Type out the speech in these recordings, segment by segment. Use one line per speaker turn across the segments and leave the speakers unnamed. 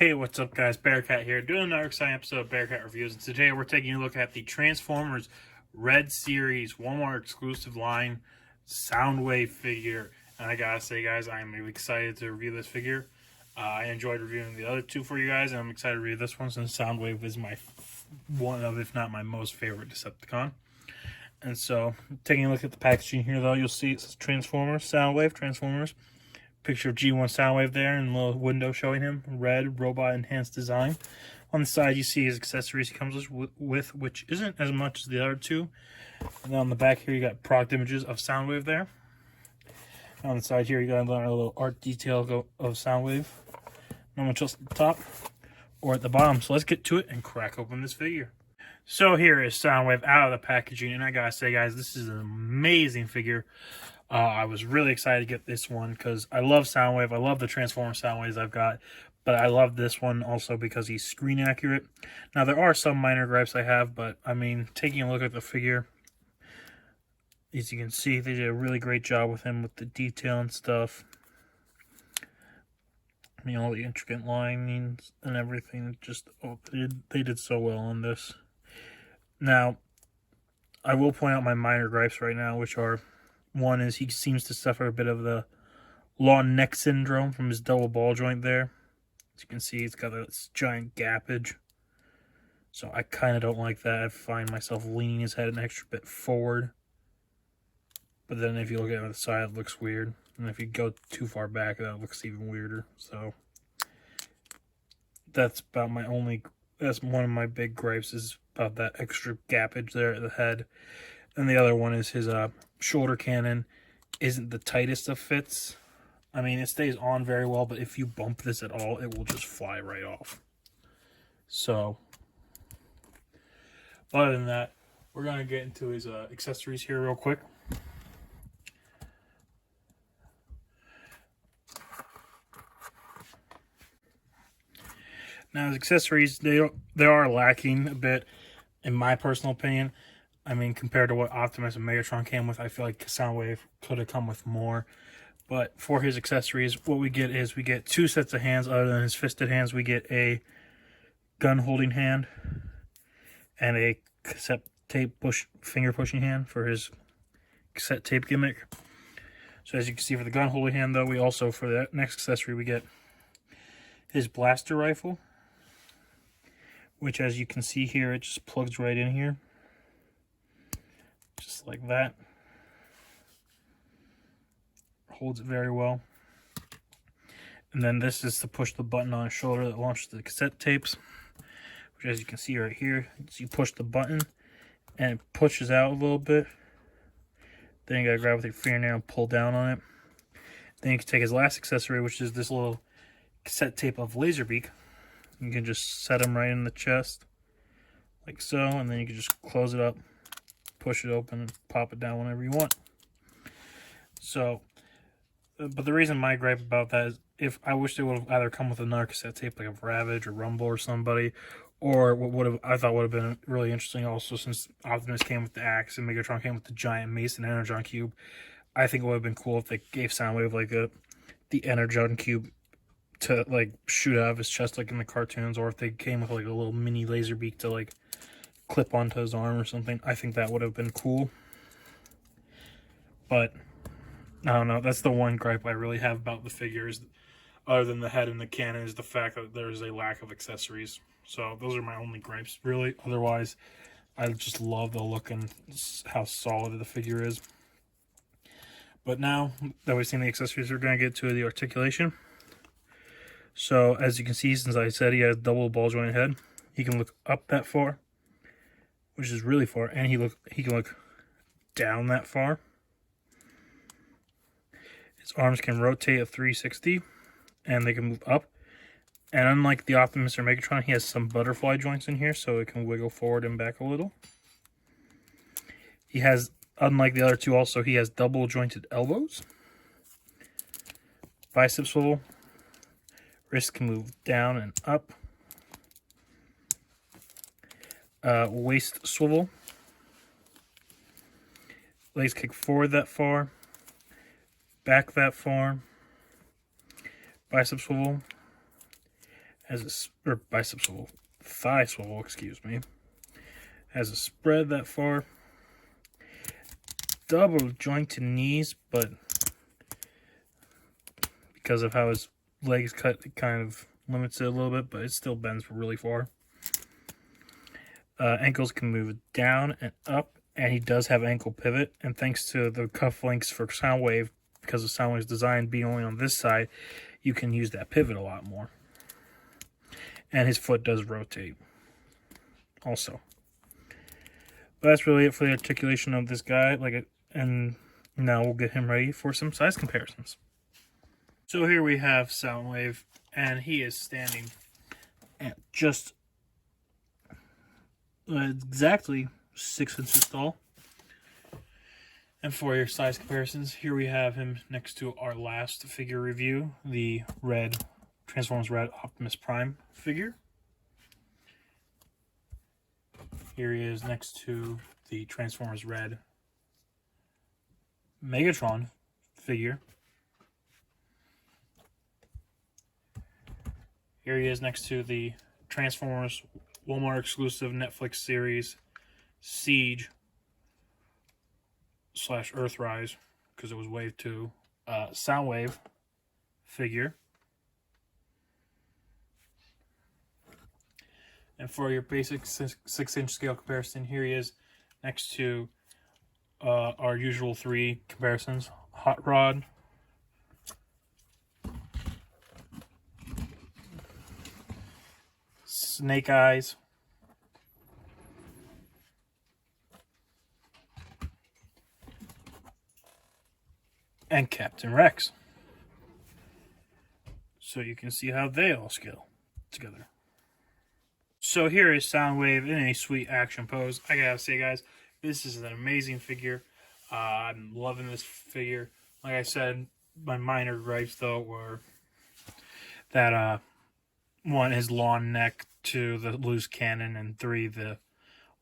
Hey, what's up, guys? Bearcat here, doing another exciting episode of Bearcat Reviews. And today we're taking a look at the Transformers Red Series Walmart exclusive line Soundwave figure. And I gotta say, guys, I'm really excited to review this figure. I enjoyed reviewing the other two for you guys, and I'm excited to review this one since Soundwave is my one of, if not my most favorite Decepticon. And so, taking a look at the packaging here, though, you'll see it says Transformers, Soundwave, Transformers. Picture of G1 Soundwave there, and a little window showing him. Red, robot enhanced design. On the side, you see his accessories he comes with, which isn't as much as the other two. And then on the back here, you got product images of Soundwave there. And on the side here, you got a little art detail of Soundwave. Not much else at the top or at the bottom. So let's get to it and crack open this figure. So here is Soundwave out of the packaging, and I gotta say, guys, this is an amazing figure. I was really excited to get this one because I love Soundwave. I love the Transformers Soundwaves I've got, but I love this one also because he's screen accurate. Now, there are some minor gripes I have, but I mean, taking a look at the figure, as you can see, they did a really great job with him with the detail and stuff. I mean, all the intricate linings and everything, just, oh, they did so well on this. Now, I will point out my minor gripes right now, which are, one is he seems to suffer a bit of the long neck syndrome from his double ball joint there. As you can see, he's got this giant gappage. So I kind of don't like that. I find myself leaning his head an extra bit forward. But then if you look at the side, it looks weird. And if you go too far back, that looks even weirder. So that's about that's one of my big gripes, is about that extra gappage there at the head. And the other one is his shoulder cannon isn't the tightest of fits. I mean, it stays on very well, but if you bump this at all, it will just fly right off. So, other than that, we're going to get into his accessories here real quick. Now, his accessories, they are lacking a bit, in my personal opinion. I mean, compared to what Optimus and Megatron came with, I feel like Soundwave could have come with more. But for his accessories, what we get is we get two sets of hands. Other than his fisted hands, we get a gun-holding hand and a cassette tape finger-pushing hand for his cassette tape gimmick. So as you can see, for the gun-holding hand, though, we also, for that next accessory, we get his blaster rifle, which, as you can see here, it just plugs right in here. Just like that. Holds it very well. And then this is to push the button on his shoulder that launches the cassette tapes, which, as you can see right here, so you push the button and it pushes out a little bit. Then you gotta grab with your fingernail and pull down on it. Then you can take his last accessory, which is this little cassette tape of Laserbeak. You can just set him right in the chest, like so, and then you can just close it up, push it open, and pop it down whenever you want. So, but the reason my gripe about that is, if I wish they would have either come with another cassette tape like a Ravage or Rumble or somebody, or what I thought would have been really interesting also, since Optimus came with the axe and Megatron came with the giant mace and Energon cube, I think it would have been cool if they gave Soundwave like the Energon cube to like shoot out of his chest like in the cartoons, or if they came with like a little mini laser beak to like clip onto his arm or something. I think that would have been cool. But I don't know, that's the one gripe I really have about the figures, other than the head and the cannon, is the fact that there's a lack of accessories. So those are my only gripes, really. Otherwise, I just love the look and how solid the figure is. But now that we've seen the accessories, we're going to get to the articulation. So as you can see, since I said he has double ball joint head, he can look up that far, which is really far, and he can look down that far. His arms can rotate at 360, and they can move up. And unlike the Optimus or Megatron, he has some butterfly joints in here, so it can wiggle forward and back a little. He has, unlike the other two also, he has double jointed elbows. Bicep swivel. Wrist can move down and up. Waist swivel. Legs kick forward that far. Back that far. Bicep swivel. has or bicep swivel, thigh swivel, excuse me. Has a spread that far. Double jointed knees, but because of how his legs cut, it kind of limits it a little bit, but it still bends really far. Ankles can move down and up, and he does have ankle pivot. And thanks to the cufflinks for Soundwave, because of Soundwave's design being only on this side, you can use that pivot a lot more. And his foot does rotate also. But that's really it for the articulation of this guy. And now we'll get him ready for some size comparisons. So here we have Soundwave, and he is standing at just exactly 6 inches tall. And for your size comparisons, here we have him next to our last figure review, the R.E.D. Transformers R.E.D. Optimus Prime figure. Here he is next to the Transformers R.E.D. Megatron figure. Here he is next to the Transformers Walmart exclusive Netflix series Siege / Earthrise, because it was Wave 2, Soundwave figure. And for your basic 6-inch scale comparison, here he is next to our usual 3 comparisons: Hot Rod, Snake Eyes, and Captain Rex. So you can see how they all scale together. So here is Soundwave in a sweet action pose. I gotta say, guys, this is an amazing figure. I'm loving this figure. Like I said, my minor gripes, though, were that, 1, his long neck, 2, the loose cannon, and 3, the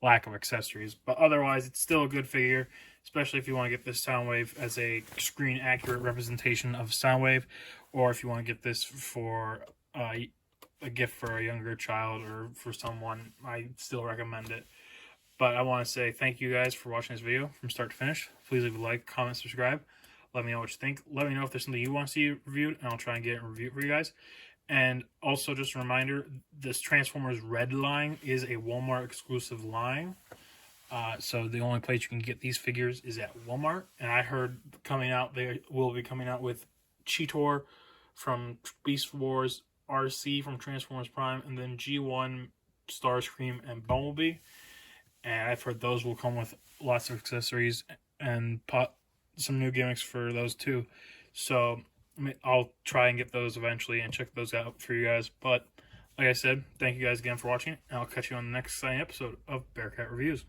lack of accessories. But otherwise, it's still a good figure, especially if you want to get this Soundwave as a screen-accurate representation of Soundwave, or if you want to get this for a gift for a younger child or for someone. I still recommend it. But I want to say thank you guys for watching this video from start to finish. Please leave a like, comment, subscribe. Let me know what you think. Let me know if there's something you want to see reviewed, and I'll try and get it reviewed for you guys. And also, just a reminder, this Transformers R.E.D. line is a Walmart exclusive line. So the only place you can get these figures is at Walmart. And I heard they will be coming out with Cheetor from Beast Wars, RC from Transformers Prime, and then G1, Starscream, and Bumblebee. And I've heard those will come with lots of accessories and some new gimmicks for those too. So I'll try and get those eventually and check those out for you guys. But like I said, thank you guys again for watching, and I'll catch you on the next exciting episode of Bearcat Reviews.